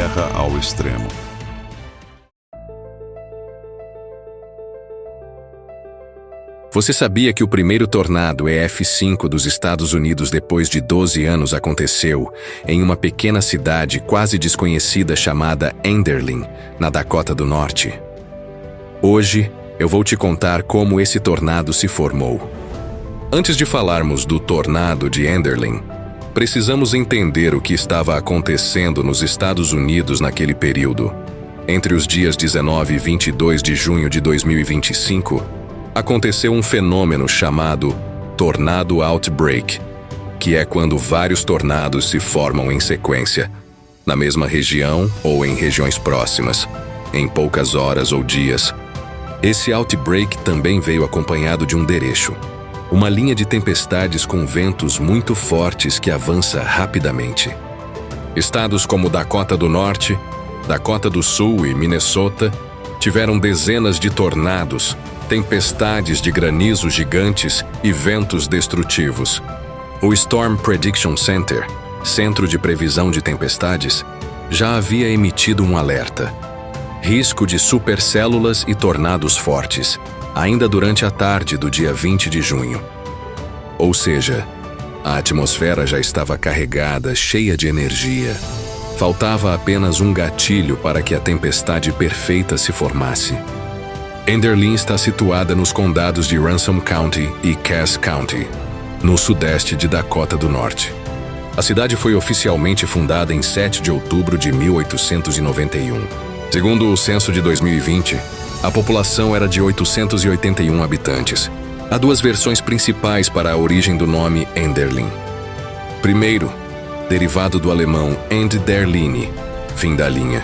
Terra ao extremo. Você sabia que o primeiro tornado EF5 dos Estados Unidos depois de 12 anos aconteceu em uma pequena cidade quase desconhecida chamada Enderlin, na Dakota do Norte? Hoje, eu vou te contar como esse tornado se formou. Antes de falarmos do tornado de Enderlin, precisamos entender o que estava acontecendo nos Estados Unidos naquele período. Entre os dias 19 e 22 de junho de 2025, aconteceu um fenômeno chamado Tornado Outbreak, que é quando vários tornados se formam em sequência, na mesma região ou em regiões próximas, em poucas horas ou dias. Esse outbreak também veio acompanhado de um derecho, uma linha de tempestades com ventos muito fortes que avança rapidamente. Estados como Dakota do Norte, Dakota do Sul e Minnesota tiveram dezenas de tornados, tempestades de granizo gigantes e ventos destrutivos. O Storm Prediction Center, Centro de Previsão de Tempestades, já havia emitido um alerta: risco de supercélulas e tornados fortes, ainda durante a tarde do dia 20 de junho. Ou seja, a atmosfera já estava carregada, cheia de energia. Faltava apenas um gatilho para que a tempestade perfeita se formasse. Enderlin está situada nos condados de Ransom County e Cass County, no sudeste de Dakota do Norte. A cidade foi oficialmente fundada em 7 de outubro de 1891. Segundo o censo de 2020, a população era de 881 habitantes. Há duas versões principais para a origem do nome Enderlin. Primeiro, derivado do alemão Ende der Linie, fim da linha,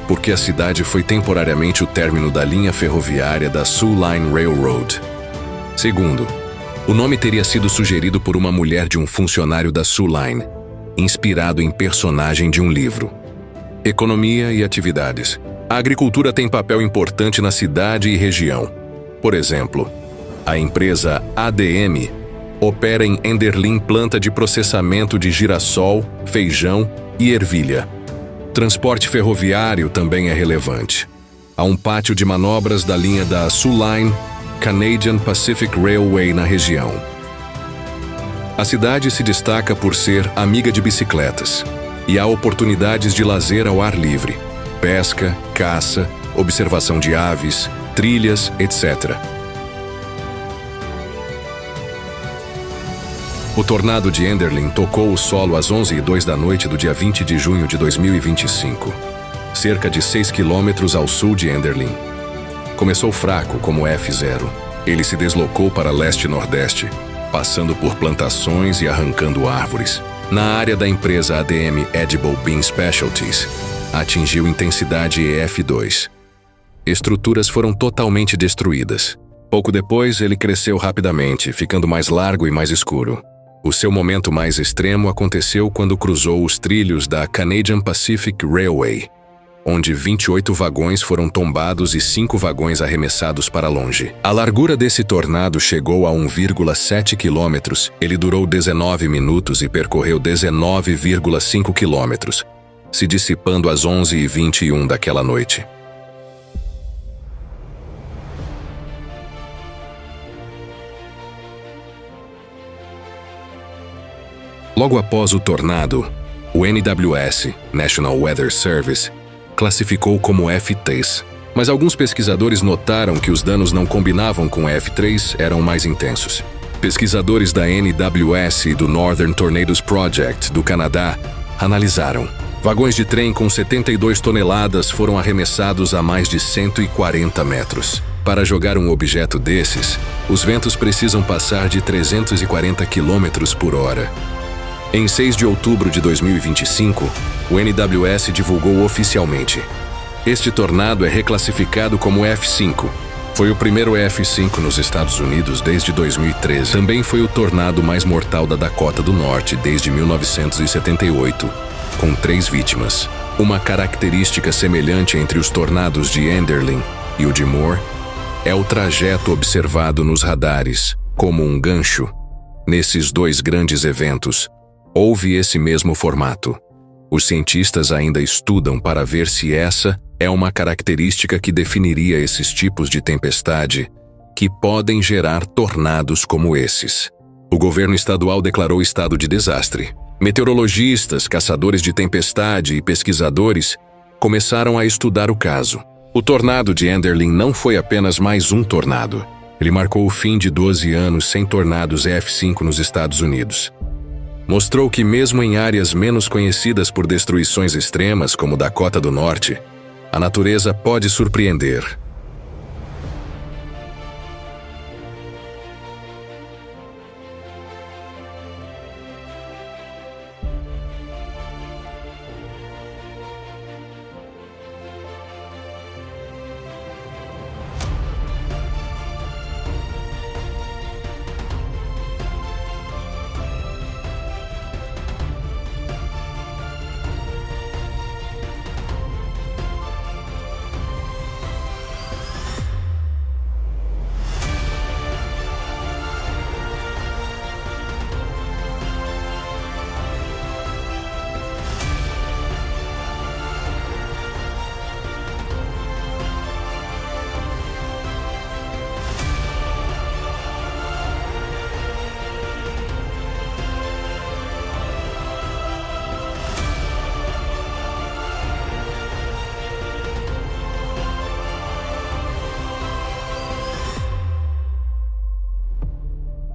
porque a cidade foi temporariamente o término da linha ferroviária da Sioux Line Railroad. Segundo, o nome teria sido sugerido por uma mulher de um funcionário da Sioux Line, inspirado em personagem de um livro. Economia e atividades. A agricultura tem papel importante na cidade e região. Por exemplo, a empresa ADM opera em Enderlin planta de processamento de girassol, feijão e ervilha. Transporte ferroviário também é relevante. Há um pátio de manobras da linha da Sioux Line, Canadian Pacific Railway na região. A cidade se destaca por ser amiga de bicicletas, e há oportunidades de lazer ao ar livre: pesca, caça, observação de aves, trilhas, etc. O tornado de Enderlin tocou o solo às 11h02 da noite do dia 20 de junho de 2025, cerca de 6 quilômetros ao sul de Enderlin. Começou fraco como F0. Ele se deslocou para leste-nordeste, passando por plantações e arrancando árvores. Na área da empresa ADM Edible Bean Specialties, atingiu intensidade EF2. Estruturas foram totalmente destruídas. Pouco depois, ele cresceu rapidamente, ficando mais largo e mais escuro. O seu momento mais extremo aconteceu quando cruzou os trilhos da Canadian Pacific Railway, onde 28 vagões foram tombados e 5 vagões arremessados para longe. A largura desse tornado chegou a 1,7 quilômetros. Ele durou 19 minutos e percorreu 19,5 quilômetros, se dissipando às 11h21 daquela noite. Logo após o tornado, o NWS, National Weather Service, classificou como F3, mas alguns pesquisadores notaram que os danos não combinavam com F3, eram mais intensos. Pesquisadores da NWS e do Northern Tornadoes Project, do Canadá, analisaram. Vagões de trem com 72 toneladas foram arremessados a mais de 140 metros. Para jogar um objeto desses, os ventos precisam passar de 340 km por hora. Em 6 de outubro de 2025, o NWS divulgou oficialmente: este tornado é reclassificado como F5. Foi o primeiro F5 nos Estados Unidos desde 2013. Também foi o tornado mais mortal da Dakota do Norte desde 1978, com 3 vítimas. Uma característica semelhante entre os tornados de Enderlin e o de Moore é o trajeto observado nos radares, como um gancho. Nesses dois grandes eventos, houve esse mesmo formato. Os cientistas ainda estudam para ver se essa é uma característica que definiria esses tipos de tempestade que podem gerar tornados como esses. O governo estadual declarou estado de desastre. Meteorologistas, caçadores de tempestade e pesquisadores começaram a estudar o caso. O tornado de Enderlin não foi apenas mais um tornado. Ele marcou o fim de 12 anos sem tornados EF5 nos Estados Unidos. Mostrou que mesmo em áreas menos conhecidas por destruições extremas como Dakota do Norte, a natureza pode surpreender.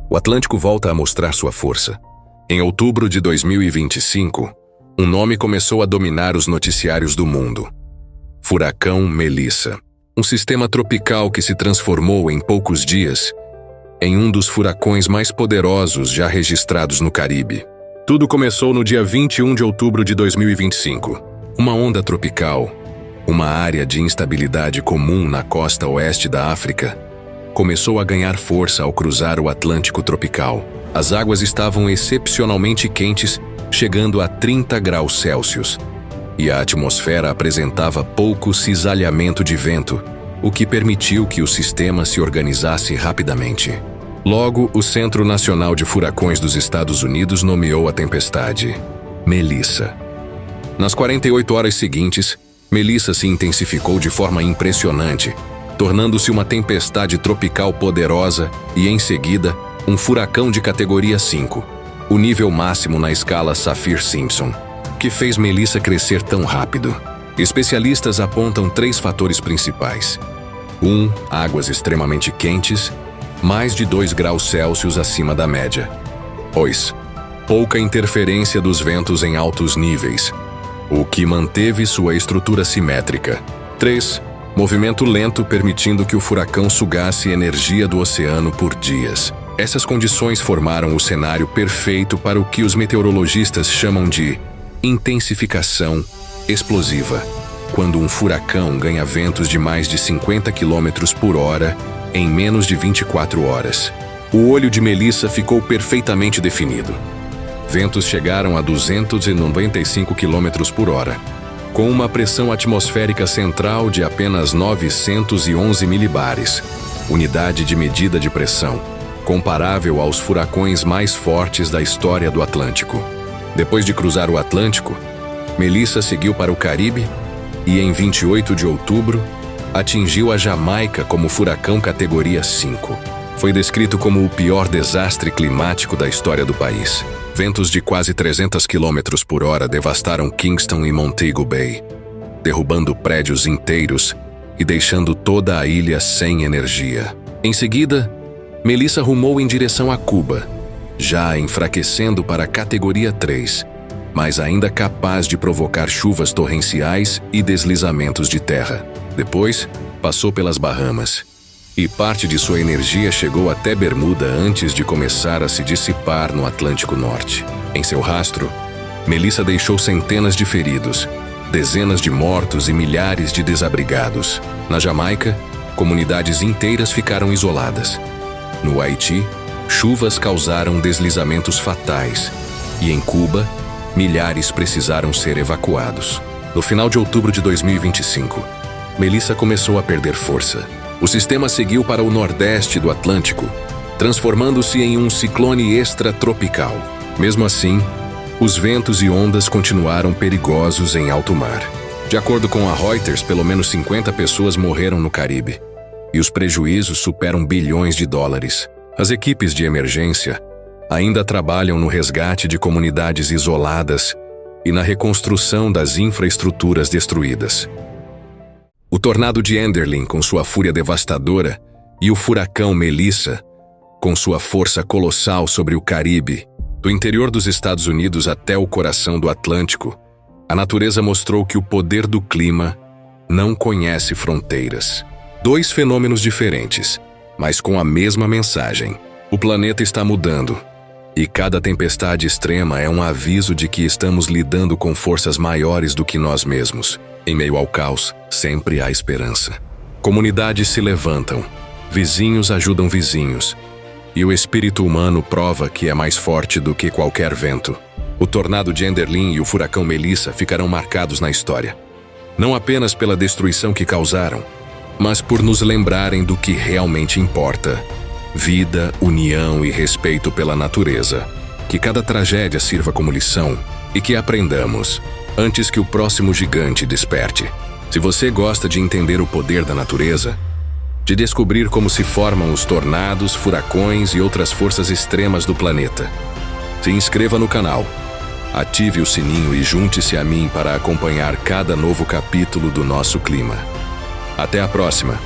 O Atlântico volta a mostrar sua força. Em outubro de 2025, um nome começou a dominar os noticiários do mundo. Furacão Melissa. Um sistema tropical que se transformou em poucos dias em um dos furacões mais poderosos já registrados no Caribe. Tudo começou no dia 21 de outubro de 2025. Uma onda tropical, uma área de instabilidade comum na costa oeste da África, começou a ganhar força ao cruzar o Atlântico tropical. As águas estavam excepcionalmente quentes, chegando a 30 graus Celsius, e a atmosfera apresentava pouco cisalhamento de vento, o que permitiu que o sistema se organizasse rapidamente. Logo, o Centro Nacional de Furacões dos Estados Unidos nomeou a tempestade Melissa. Nas 48 horas seguintes, Melissa se intensificou de forma impressionante, tornando-se uma tempestade tropical poderosa e, em seguida, um furacão de categoria 5, o nível máximo na escala Saffir-Simpson, que fez Melissa crescer tão rápido. Especialistas apontam 3 fatores principais. 1. Águas extremamente quentes, mais de 2 graus Celsius acima da média. 2. Pouca interferência dos ventos em altos níveis, o que manteve sua estrutura simétrica. 3. Movimento lento permitindo que o furacão sugasse energia do oceano por dias. Essas condições formaram o cenário perfeito para o que os meteorologistas chamam de intensificação explosiva, quando um furacão ganha ventos de mais de 50 km por hora em menos de 24 horas. O olho de Melissa ficou perfeitamente definido. Ventos chegaram a 295 km por hora. Com uma pressão atmosférica central de apenas 911 milibares, unidade de medida de pressão, comparável aos furacões mais fortes da história do Atlântico. Depois de cruzar o Atlântico, Melissa seguiu para o Caribe e, em 28 de outubro, atingiu a Jamaica como furacão categoria 5. Foi descrito como o pior desastre climático da história do país. Ventos de quase 300 km por hora devastaram Kingston e Montego Bay, derrubando prédios inteiros e deixando toda a ilha sem energia. Em seguida, Melissa rumou em direção a Cuba, já enfraquecendo para a categoria 3, mas ainda capaz de provocar chuvas torrenciais e deslizamentos de terra. Depois, passou pelas Bahamas, e parte de sua energia chegou até Bermuda antes de começar a se dissipar no Atlântico Norte. Em seu rastro, Melissa deixou centenas de feridos, dezenas de mortos e milhares de desabrigados. Na Jamaica, comunidades inteiras ficaram isoladas. No Haiti, chuvas causaram deslizamentos fatais, e em Cuba, milhares precisaram ser evacuados. No final de outubro de 2025, Melissa começou a perder força. O sistema seguiu para o nordeste do Atlântico, transformando-se em um ciclone extratropical. Mesmo assim, Os ventos e ondas continuaram perigosos em alto mar. De acordo com a Reuters, pelo menos 50 pessoas morreram no Caribe. E os prejuízos superam bilhões de dólares. As equipes de emergência ainda trabalham no resgate de comunidades isoladas e na reconstrução das infraestruturas destruídas. O tornado de Enderlin, com sua fúria devastadora, e o furacão Melissa, com sua força colossal sobre o Caribe, do interior dos Estados Unidos até o coração do Atlântico, a natureza mostrou que o poder do clima não conhece fronteiras. 2 fenômenos diferentes, mas com a mesma mensagem. O planeta está mudando, e cada tempestade extrema é um aviso de que estamos lidando com forças maiores do que nós mesmos. Em meio ao caos, sempre há esperança. Comunidades se levantam, vizinhos ajudam vizinhos, e o espírito humano prova que é mais forte do que qualquer vento. O tornado de Enderlin e o furacão Melissa ficarão marcados na história, não apenas pela destruição que causaram, mas por nos lembrarem do que realmente importa: vida, união e respeito pela natureza. Que cada tragédia sirva como lição e que aprendamos antes que o próximo gigante desperte. Se você gosta de entender o poder da natureza, de descobrir como se formam os tornados, furacões e outras forças extremas do planeta, se inscreva no canal, ative o sininho e junte-se a mim para acompanhar cada novo capítulo do nosso clima. Até a próxima!